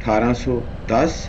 1810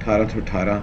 1818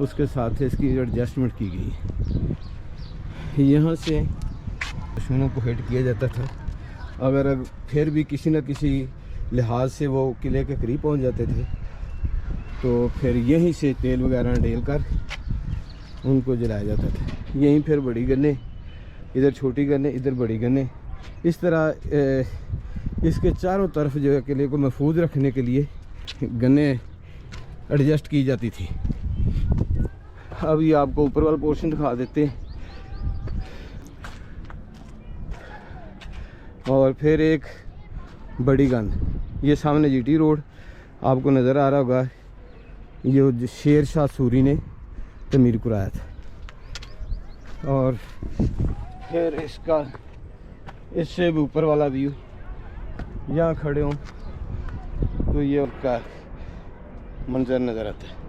اس کے ساتھ اس کی ایڈجسٹمنٹ کی گئی. یہاں سے دشمنوں کو ہٹ کیا جاتا تھا. اگر پھر بھی کسی نہ کسی لحاظ سے وہ قلعے کے قریب پہنچ جاتے تھے تو پھر یہیں سے تیل وغیرہ ڈیل کر ان کو جلایا جاتا تھا. یہیں پھر بڑی گنیں، ادھر چھوٹی گنیں، ادھر بڑی گنیں. اس طرح اس کے چاروں طرف جو ہے قلعے کو محفوظ رکھنے کے لیے گنیں ایڈجسٹ کی جاتی تھی. اب یہ آپ کو اوپر والا پورشن دکھا دیتے ہیں. اور پھر ایک بڑی گن، یہ سامنے جی ٹی روڈ آپ کو نظر آ رہا ہوگا، یہ شیر شاہ سوری نے تعمیر کرایا تھا. اور پھر اس سے بھی اوپر والا ویو، یہاں کھڑے ہوں تو یہ اس کا منظر نظر آتا ہے.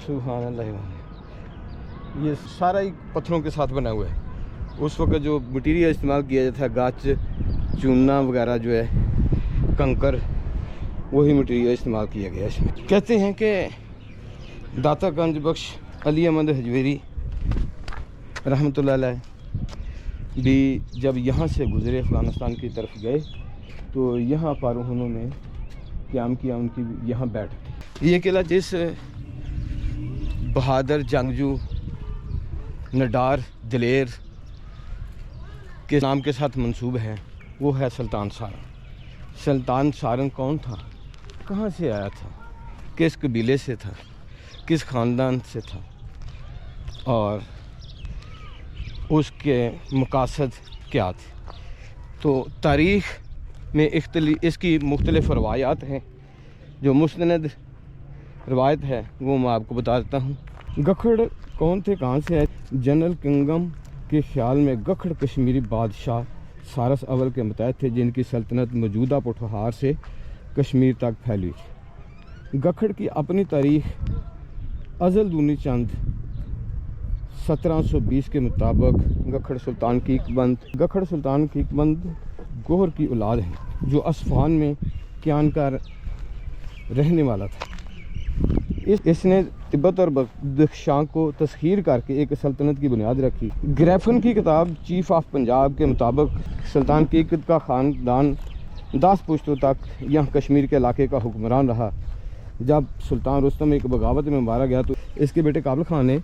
سبحان اللہ. یہ سارا ہی پتھروں کے ساتھ بنا ہوا ہے. اس وقت جو مٹیریل استعمال کیا جاتا ہے گاچ، چونا وغیرہ جو ہے، کنکر، وہی مٹیریل استعمال کیا گیا اس میں. کہتے ہیں کہ داتا گنج بخش علی احمد حجویری رحمۃ اللہ علیہ بھی جب یہاں سے گزرے افغانستان کی طرف گئے تو یہاں پر انہوں نے قیام کیا، ان کی یہاں بیٹھ گئی. یہ قلعہ جس بہادر جنگجو نڈار دلیر کے نام کے ساتھ منسوب ہے وہ ہے سلطان سارنگ. سلطان سارنگ کون تھا، کہاں سے آیا تھا، کس قبیلے سے تھا، کس خاندان سے تھا، اور اس کے مقاصد کیا تھے. تو تاریخ میں اس کی مختلف روایات ہیں. جو مستند روایت ہے وہ میں آپ کو بتا دیتا ہوں. گکھڑ کون تھے، کہاں سے آئے؟ جنرل کنگم کے خیال میں گکھڑ کشمیری بادشاہ سارس اول کے متحد تھے جن کی سلطنت موجودہ پوٹھوہار سے کشمیر تک پھیلی تھی. گکھڑ کی اپنی تاریخ ازل دونی چند 1720 کے مطابق گکھڑ سلطان کیک بند گوہر کی اولاد ہیں جو اصفہان میں کیان کا رہنے والا تھا. اس نے تبت اور بدخشاں کو تسخیر کر کے ایک سلطنت کی بنیاد رکھی. گریفن کی کتاب چیف آف پنجاب کے مطابق سلطان کیک کا خاندان 10 پشتوں تک یہاں کشمیر کے علاقے کا حکمران رہا. جب سلطان رستم ایک بغاوت میں مارا گیا تو اس کے بیٹے کابل خان نے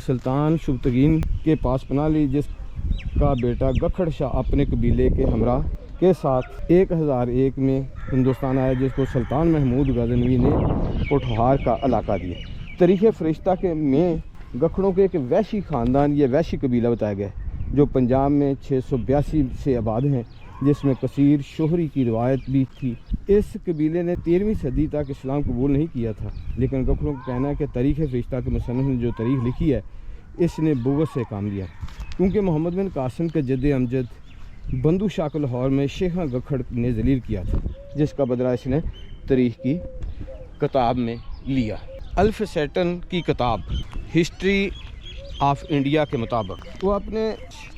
سلطان شبتگین کے پاس پناہ لی، جس کا بیٹا گکھڑ شاہ اپنے قبیلے کے ہمراہ کے ساتھ 1001 میں ہندوستان آیا، جس کو سلطان محمود غزنوی نے پوٹھوہار کا علاقہ دیا. تاریخ فرشتہ کے میں گکھڑوں کے ایک وحشی خاندان یا وحشی قبیلہ بتایا گیا جو پنجاب میں 682 سے آباد ہیں، جس میں کثیر شہری کی روایت بھی تھی. اس قبیلے نے 13ویں صدی تک اسلام قبول نہیں کیا تھا، لیکن گکھڑوں کا کہنا ہے کہ تاریخ فرشتہ کے مصنف نے جو تاریخ لکھی ہے اس نے بغض سے کام لیا، کیونکہ محمد بن قاسم کے جد امجد بندو شاہ لاہور میں شیخاں گکھڑ نے ذلیل کیا تھا، جس کا بدلہ اس نے تاریخ کی کتاب میں لیا. الف سیٹن کی کتاب ہسٹری آف انڈیا کے مطابق وہ اپنے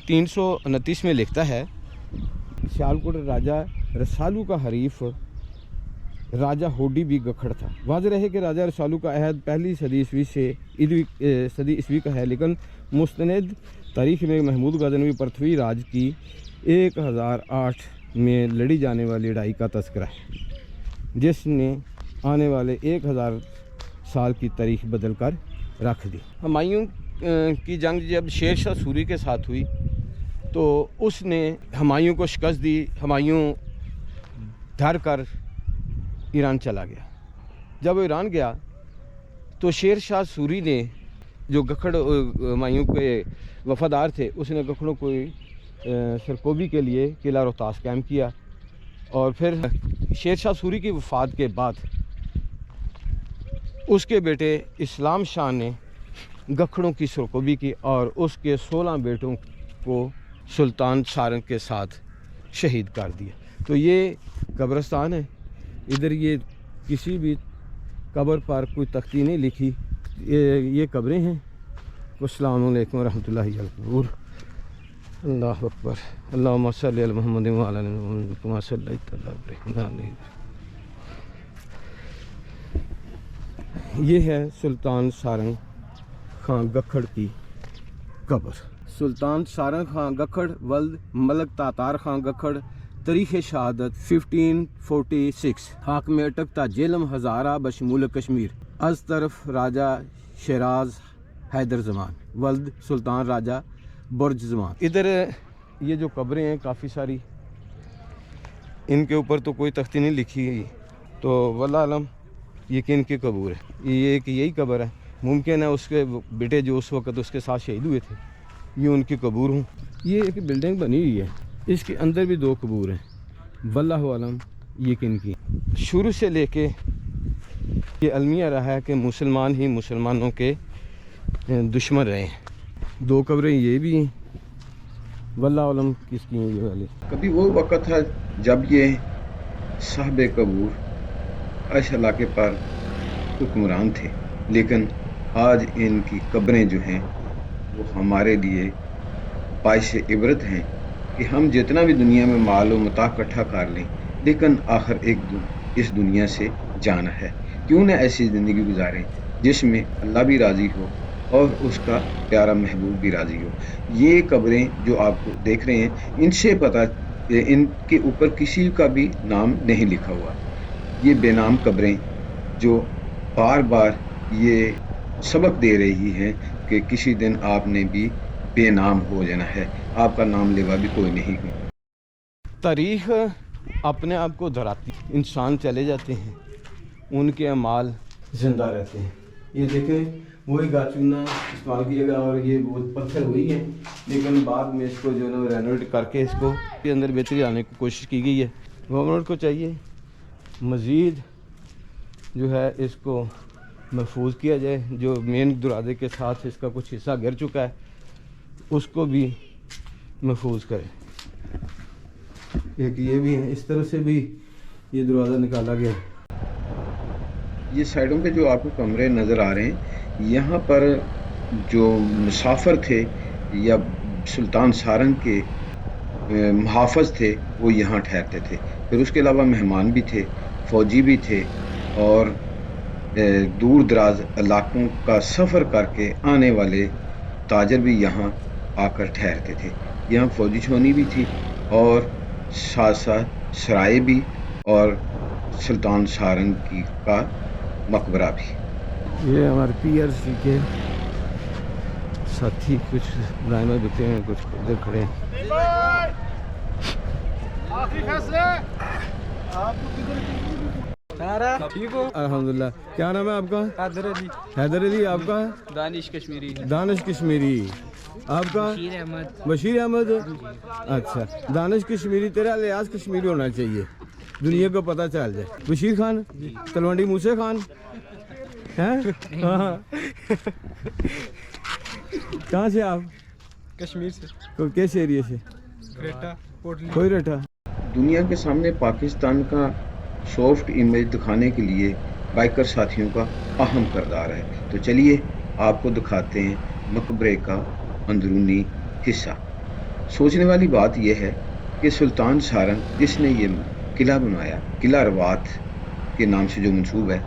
329 میں لکھتا ہے سیالکوٹ راجہ رسالو کا حریف راجہ ہوڈی بھی گکھڑ تھا. واضح رہے کہ راجہ رسالو کا عہد پہلی صدی عیسوی کا ہے، لیکن مستند تاریخ میں محمود غزنوی پرتھوی راج کی 1008 میں لڑی جانے والی لڑائی کا تذکرہ ہے، جس نے آنے والے 1000 سال کی تاریخ بدل کر رکھ دی. ہمایوں کی جنگ جب شیر شاہ سوری کے ساتھ ہوئی تو اس نے ہمایوں کو شکست دی. ہمایوں ڈر کر ایران چلا گیا. جب وہ ایران گیا تو شیر شاہ سوری نے جو گکھڑ ہمایوں کے وفادار تھے اس نے گکھڑوں کو سرکوبی کے لیے قلعہ روہتاس قائم کیا. اور پھر شیر شاہ سوری کی وفات کے بعد اس کے بیٹے اسلام شاہ نے گکھڑوں کی سرکوبی کی اور اس کے 16 بیٹوں کو سلطان سارنگ کے ساتھ شہید کر دیا. تو یہ قبرستان ہے. ادھر یہ کسی بھی قبر پر کوئی تختی نہیں لکھی، یہ قبریں ہیں. السلام علیکم ورحمۃ اللہ وبرکاتہ. اللہ اکبر. اللہم صلی علی محمد وعلی آل محمد کما صلیت علی ابراہیم. یہ ہے سلطان سارنگ خان گکھڑ کی قبر. سلطان سارنگ خان گکھڑ ولد ملک تاتار خان گکھڑ. تاریخ شہادت 1546. حاکم اٹک تا جیلم ہزارہ بشمول کشمیر. از طرف راجہ شیراز حیدر زمان ولد سلطان راجہ برج زمان. ادھر یہ جو قبریں ہیں کافی ساری، ان کے اوپر تو کوئی تختی نہیں لکھی گئی، تو واللہ علم یہ کن کی قبور ہے. یہ کہ یہی قبر ہے، ممکن ہے اس کے بیٹے جو اس وقت اس کے ساتھ شہید ہوئے تھے یہ ان کی قبور ہوں. یہ ایک بلڈنگ بنی ہوئی ہے، اس کے اندر بھی 2 قبور ہیں، واللہ علم یہ کن کی. شروع سے لے کے یہ المیہ رہا ہے کہ مسلمان ہی مسلمانوں کے دشمن رہے ہیں. 2 قبریں یہ بھی ہیں، واللہ علم کس کی ہیں یہ والی. کبھی وہ وقت تھا جب یہ صاحب قبور اس علاقے پر حکمران تھے، لیکن آج ان کی قبریں جو ہیں وہ ہمارے لیے باعث عبرت ہیں کہ ہم جتنا بھی دنیا میں مال و متاع اکٹھا کر لیں، لیکن آخر ایک اس دنیا سے جانا ہے. کیوں نہ ایسی زندگی گزاریں جس میں اللہ بھی راضی ہو اور اس کا پیارا محبوب بھی راضی ہو. یہ قبریں جو آپ کو دیکھ رہے ہیں، ان سے پتہ ان کے اوپر کسی کا بھی نام نہیں لکھا ہوا. یہ بے نام قبریں جو بار بار یہ سبق دے رہی ہیں کہ کسی دن آپ نے بھی بے نام ہو جانا ہے، آپ کا نام لیوا بھی کوئی نہیں ہو. تاریخ اپنے آپ کو دہراتی، انسان چلے جاتے ہیں، ان کے اعمال زندہ رہتے ہیں. یہ دیکھیں وہی گاچونا استعمال کیا گیا اور یہ وہ پتھر وہی ہے، لیکن بعد میں اس کو جو ہے نا رینوویٹ کر کے اس کو کے اندر بہتری لانے کی کوشش کی گئی ہے. گورنمنٹ کو چاہیے مزید جو ہے اس کو محفوظ کیا جائے. جو مین دروازے کے ساتھ اس کا کچھ حصہ گر چکا ہے اس کو بھی محفوظ کرے. ایک یہ بھی ہے، اس طرح سے بھی یہ دروازہ نکالا گیا. یہ سائڈوں پہ جو آپ کو کمرے نظر آ رہے ہیں، یہاں پر جو مسافر تھے یا سلطان سارنگ کے محافظ تھے وہ یہاں ٹھہرتے تھے. پھر اس کے علاوہ مہمان بھی تھے، فوجی بھی تھے، اور دور دراز علاقوں کا سفر کر کے آنے والے تاجر بھی یہاں آ کر ٹھہرتے تھے. یہاں فوجی چھونی بھی تھی اور ساتھ ساتھ سرائے بھی اور سلطان سارنگ کی کا مقبرہ بھی. یہ ہمارے پی آر سی کے ساتھی کچھ لائن میں بیٹھے ہیں، کچھ ادھر کھڑے ہیں. الحمدللہ. کیا نام ہے آپ کا؟ حیدر علی. حیدر علی. آپ کا؟ دانش کشمیری. دانش کشمیری. آپ کا؟ بشیر احمد. بشیر احمد. اچھا، دانش کشمیری. تیرا لحاظ کشمیری ہونا چاہیے، دنیا کو پتہ چل جائے. بشیر خان تلونڈی موسے خان ہیں؟ ہاں. کہاں سے آپ؟ کشمیر سے. کس ایریے سے؟ ریٹا پوٹلی. کوئی رٹا. دنیا کے سامنے پاکستان کا سافٹ امیج دکھانے کے لیے بائکر ساتھیوں کا اہم کردار ہے. تو چلیے آپ کو دکھاتے ہیں مقبرے کا اندرونی حصہ. سوچنے والی بات یہ ہے کہ سلطان سارنگ جس نے یہ قلعہ بنایا، قلعہ روات کے نام سے جو منسوب ہے،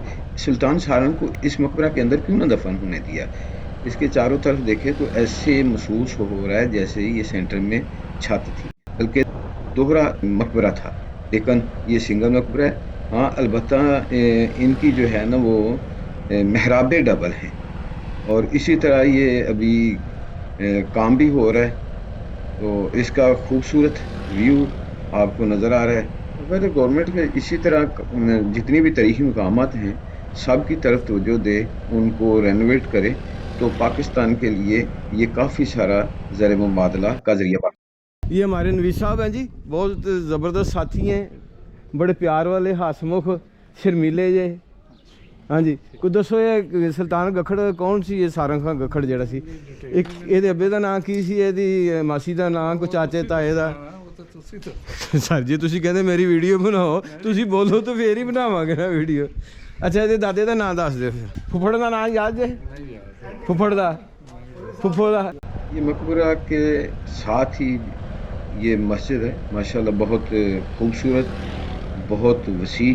سلطان سارنگ کو اس مقبرہ کے اندر کیوں نہ دفن ہونے دیا. اس کے چاروں طرف دیکھیں تو ایسے محسوس ہو رہا ہے جیسے یہ سینٹر میں چھت تھی، بلکہ دوہرا مقبرہ تھا، لیکن یہ سنگل مقبرہ ہے. ہاں البتہ ان کی جو ہے نا وہ محرابیں ڈبل ہیں، اور اسی طرح یہ ابھی کام بھی ہو رہا ہے، تو اس کا خوبصورت ویو آپ کو نظر آ رہا ہے. اگر گورنمنٹ میں اسی طرح جتنی بھی تاریخی مقامات ہیں سب کی طرف توجہ دے، ان کو رینوویٹ کرے، تو پاکستان کے لیے یہ کافی سارا زر مبادلہ کا ذریعہ بن. یہ ہمارے نویس صاحب ہیں جی، بہت زبردست ساتھی ہیں، بڑے پیار والے، ہاسمکھ، شرمیلے جے. ہاں جی، کوئی دسو یہ سلطان گکھڑ کون سی؟ یہ سارنگ خان گکھڑ جڑا سی، ایک یہ ابے دا نام کی سی، یہ ماسی دا نام، کوئی چاچے تائے دا؟ سر جی تسی کہندے میری ویڈیو بناؤ، تسی بولو تو پھر ہی بناواں گے نا ویڈیو. اچھا یہ دادے دا نام دس دے. پھپھڑ دا نام یاد جے؟ پھپھڑ دا، پھپھو دا. یہ مقبرہ کے ساتھ ہی یہ مسجد ہے، ماشاءاللہ بہت خوبصورت، بہت وسیع